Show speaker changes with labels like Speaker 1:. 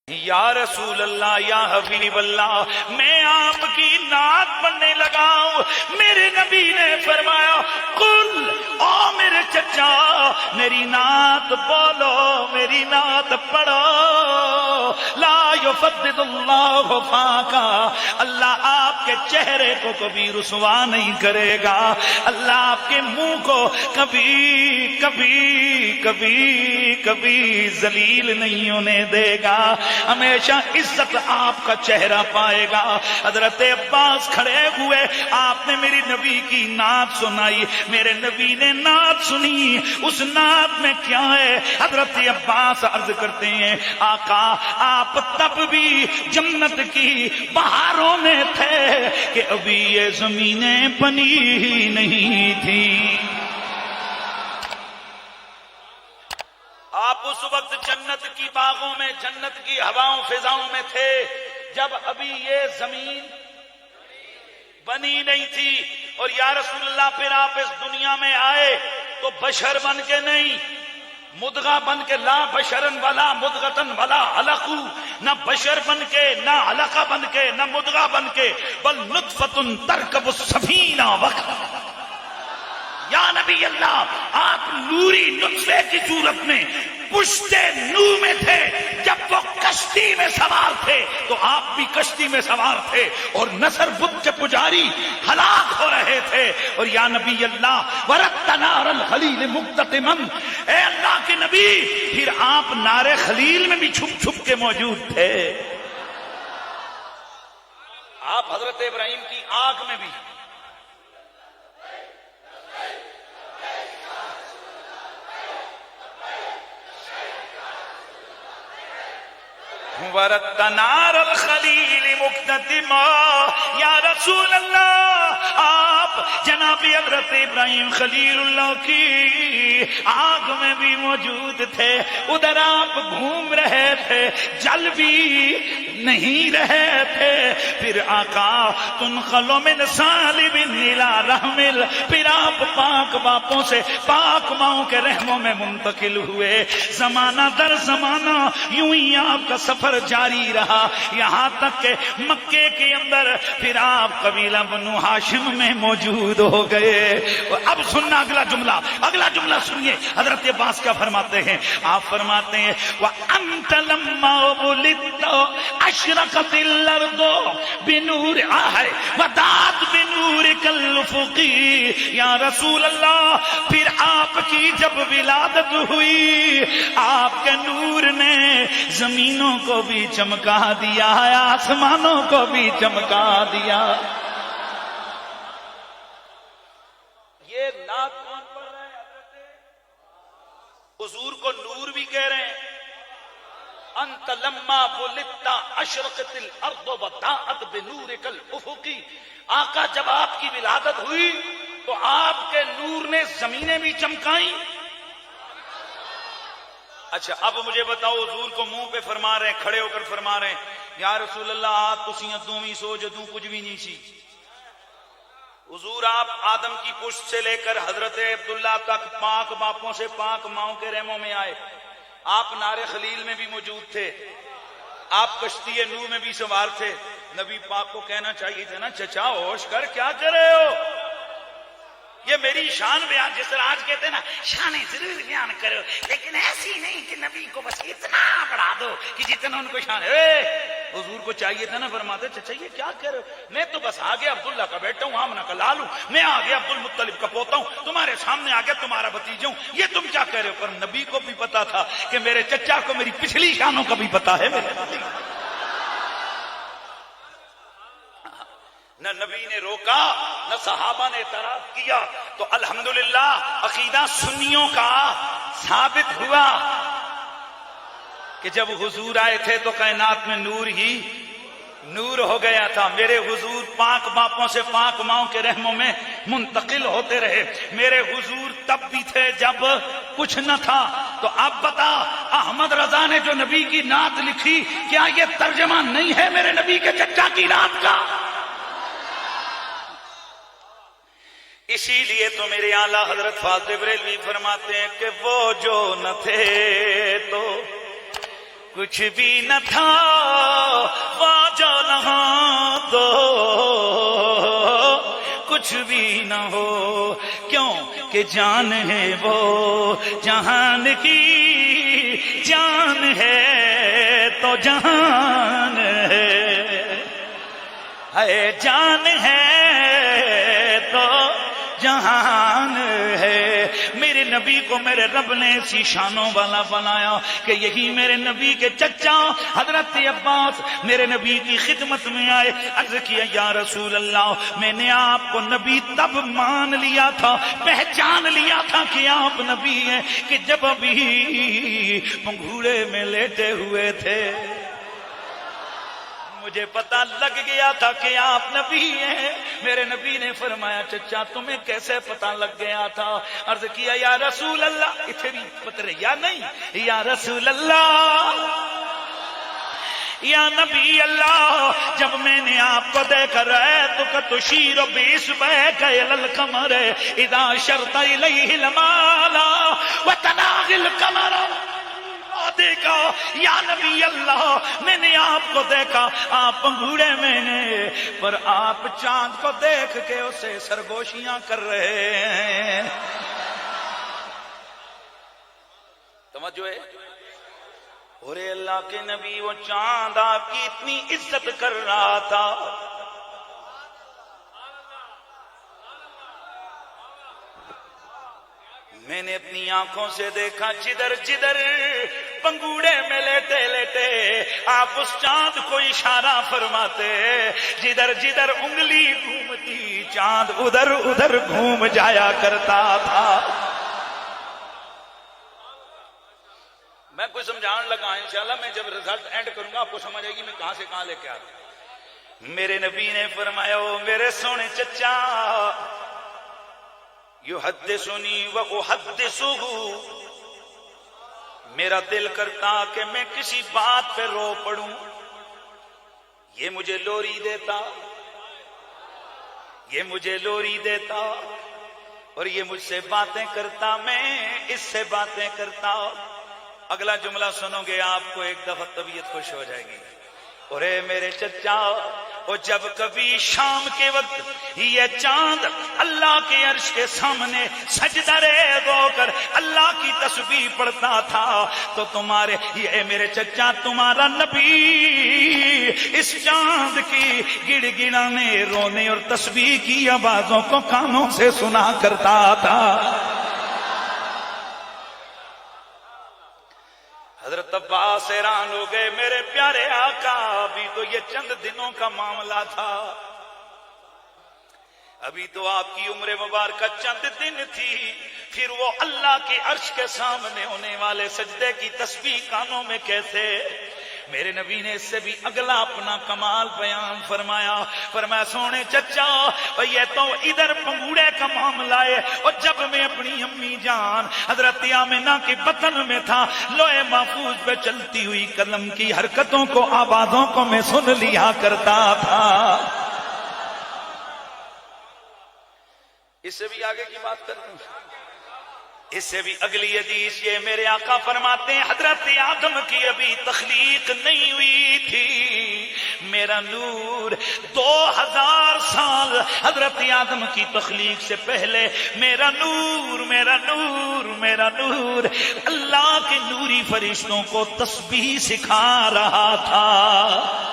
Speaker 1: یا رسول اللہ یا حبیب اللہ میں آپ کی نعت پڑھنے لگا ہوں. میرے نبی نے فرمایا قل او میرے چچا میری نعت بولو میری نعت پڑھو. لا یفدد اللہ فاکا اللہ آپ کے چہرے کو کبھی رسوا نہیں کرے گا. اللہ آپ کے منہ کو کبھی کبھی کبھی کبھی ذلیل نہیں ہونے دے گا. ہمیشہ عزت آپ کا چہرہ پائے گا. حضرت عباس کھڑے ہوئے آپ نے میری نبی کی نعت سنائی. میرے نبی نے نعت سنی. اس نعت میں کیا ہے؟ حضرت عباس عرض کرتے ہیں آقا آپ تب بھی جنت کی بہاروں میں تھے کہ ابھی یہ زمینیں بنی ہی نہیں تھی. آپ اس وقت جنت کی باغوں میں جنت کی ہواؤں فضاؤں میں تھے جب ابھی یہ زمین بنی نہیں تھی. اور یا رسول اللہ پھر آپ اس دنیا میں آئے تو بشر بن کے نہیں مدغہ بن کے لا بشرن ولا مدغتن ولا علقو نہ بشر بن کے نہ علقہ بن کے نہ مدغہ بن کے بل نطفتن ترکب السفینہ وقت. یا نبی اللہ آپ نوری نطفے کی صورت میں پشتے نو میں تھے. جب وہ کشتی میں سوار تھے تو آپ بھی کشتی میں سوار تھے اور نصر بدھ کے پجاری ہلاک ہو رہے تھے. اور یا نبی اللہ ورت نار الخلیل مقتتمن اے اللہ کے نبی پھر آپ نار خلیل میں بھی چھپ چھپ کے موجود تھے. آپ حضرت ابراہیم کی آگ میں بھی ورت نار الخلیل مقتتما. یا رسول اللہ آپ جناب حضرت ابراہیم خلیل اللہ کی آگ میں بھی موجود تھے. ادھر آپ گھوم رہے تھے جل بھی نہیں رہے تھے. پھر آقا تنقل من صالب الى رحمل پھر آپ پاک باپوں سے پاک ماؤں کے رحموں میں منتقل ہوئے. زمانہ در زمانہ یوں ہی آپ کا سفر جاری رہا یہاں تک کہ مکے کے اندر پھر آپ قبیلہ بنو ہاشم میں موجود ہو گئے. اب سننا اگلا جملہ سنیے حضرت عباس کیا فرماتے ہیں. آپ فرماتے ہیں وَأَنْتَ لَمَّا وُلِدْتَ أَشْرَقَتِ الْأَرْضُ بِنُورِ وَضَاءَتْ بِنُورِكَ الْأُفُقِ. یا رسول اللہ پھر آپ کی جب ولادت ہوئی آپ کے نور نے زمینوں کو بھی چمکا دیا آسمانوں کو بھی چمکا دیا. یہ نعت کون پڑھ رہے ہیں؟ حضور کو نور بھی کہہ رہے ہیں. انت لما ولدت اشرقت الارض وضاءت بنورک الافق. آقا جب آپ کی ولادت ہوئی تو آپ کے نور نے زمینیں بھی چمکائیں. اچھا اب مجھے بتاؤ حضور کو منہ پہ فرما رہے ہیں کھڑے ہو کر فرما رہے ہیں یا رسول اللہ آپ تسی ادوں بھی سو جدوں کچھ بھی نہیں سی. حضور آپ آدم کی پشت سے لے کر حضرت عبداللہ تک پاک باپوں سے پاک ماؤں کے رحموں میں آئے. آپ نار خلیل میں بھی موجود تھے. آپ کشتی نوح میں بھی سوار تھے. نبی پاک کو کہنا چاہیے تھا نا چچا ہوش کر کیا کر رہے ہو. یہ میری شان بیان جس طرح آج کہتے ہیں نا شانیں ضرور بیان کرو لیکن ایسی نہیں کہ نبی کو بس اتنا بڑھا دو کہ جتنا ان کو شان ہے. حضور کو چاہیے تھا نا فرماتے چچا یہ کیا کہہ رہے ہو. میں تو بس آگے عبداللہ کا بیٹا ہوں آمنہ کا لال ہوں. میں آگے عبد المطلب کا پوتا ہوں. تمہارے سامنے آگے تمہارا بھتیجا ہوں. یہ تم کیا کہہ رہے ہو. پر نبی کو بھی پتا تھا کہ میرے چچا کو میری پچھلی شانوں کا بھی پتا ہے. نہ نبی نے روکا نہ صحابہ نے اعتراض کیا. تو الحمدللہ عقیدہ سنیوں کا ثابت ہوا کہ جب حضور آئے تھے تو کائنات میں نور ہی نور ہو گیا تھا. میرے حضور پاک باپوں سے پاک ماؤں کے رحموں میں منتقل ہوتے رہے. میرے حضور تب بھی تھے جب کچھ نہ تھا. تو اب بتا احمد رضا نے جو نبی کی نعت لکھی کیا یہ ترجمہ نہیں ہے میرے نبی کے چچا کی نعت کا؟ اسی لیے تو میرے اعلیٰ حضرت فاضل بریلوی فرماتے ہیں کہ وہ جو نہ تھے تو کچھ بھی نہ تھا واجو نہاں تو کچھ بھی نہ ہو کیوں کہ جان ہے وہ جہان کی جان ہے تو جہان ہے جان ہے تو جہان ہے۔ میرے نبی کو میرے رب نے ایسی شانوں والا بنایا کہ یہی میرے نبی کے چچا حضرت عباس میرے نبی کی خدمت میں آئے، عرض کیا یا رسول اللہ میں نے آپ کو نبی تب مان لیا تھا، پہچان لیا تھا کہ آپ نبی ہیں کہ جب ابھی پنگھوڑے میں لیٹے ہوئے تھے، مجھے پتا لگ گیا تھا کہ آپ نبی ہیں۔ میرے نبی نے فرمایا چچا تمہیں کیسے پتا لگ گیا تھا؟ عرض کیا یا رسول اللہ، اتنی پتر یا نہیں، یا رسول اللہ یا نبی اللہ، جب میں نے آپ کو دیکھ رأیت کا تشیر بإصبعك إلى القمر إذا شرط إليه المال وتناغي القمر، دیکھا یا نبی اللہ میں نے آپ کو دیکھا آپ پنگھوڑے میں نے، پر آپ چاند کو دیکھ کے اسے سرگوشیاں کر رہے ہیں۔ توجہ ہے؟ اور اللہ کے نبی وہ چاند آپ کی اتنی عزت کر رہا تھا، میں نے اپنی آنکھوں سے دیکھا جدھر جدھر پنگوڑے میں لیٹے لیٹے آپ اس چاند کو اشارہ فرماتے، جدھر جدھر انگلی گھومتی چاند ادھر ادھر گھوم جایا کرتا تھا۔ میں کچھ سمجھانے لگا، انشاءاللہ میں جب رزلٹ اینڈ کروں گا آپ کو سمجھ آئے گی میں کہاں سے کہاں لے کے آ رہا ہوں۔ میرے نبی نے فرمایا او میرے سونے چچا یحدثنی واحدثہ، میرا دل کرتا کہ میں کسی بات پہ رو پڑوں، یہ مجھے لوری دیتا، یہ مجھے لوری دیتا اور یہ مجھ سے باتیں کرتا، میں اس سے باتیں کرتا۔ اگلا جملہ سنو گے آپ کو ایک دفعہ طبیعت خوش ہو جائے گی۔ اور اے میرے چچا، اور جب کبھی شام کے وقت یہ چاند اللہ کے عرش کے سامنے سجدہ ریز ہو کر اللہ کی تسبیح پڑھتا تھا تو تمہارے یہ میرے چچا تمہارا نبی اس چاند کی گڑ گڑانے رونے اور تسبیح کی آوازوں کو کانوں سے سنا کرتا تھا۔ حضرت عباس حیران ہو گئے، میرے پیارے آقا ابھی تو یہ چند دنوں کا معاملہ تھا، ابھی تو آپ کی عمر مبارکہ چند دن تھی، پھر وہ اللہ کے عرش کے سامنے ہونے والے سجدے کی تسبیح کانوں میں کیسے؟ میرے نبی نے اس سے بھی اگلا اپنا کمال بیان فرمایا، فرمایا سونے چچا یہ تو ادھر پنگوڑے کا معاملہ ہے، اور جب میں اپنی امی جان حضرت آمنہ کے بطن میں تھا لوح محفوظ پہ چلتی ہوئی قلم کی حرکتوں کو آوازوں کو میں سن لیا کرتا تھا۔ اس سے بھی آگے کی بات کروں، اس سے بھی اگلی حدیث یہ میرے آقا فرماتے ہیں حضرت آدم کی ابھی تخلیق نہیں ہوئی تھی، میرا نور 2000 سال حضرت آدم کی تخلیق سے پہلے میرا نور میرا نور میرا نور اللہ کے نوری فرشتوں کو تسبیح سکھا رہا تھا۔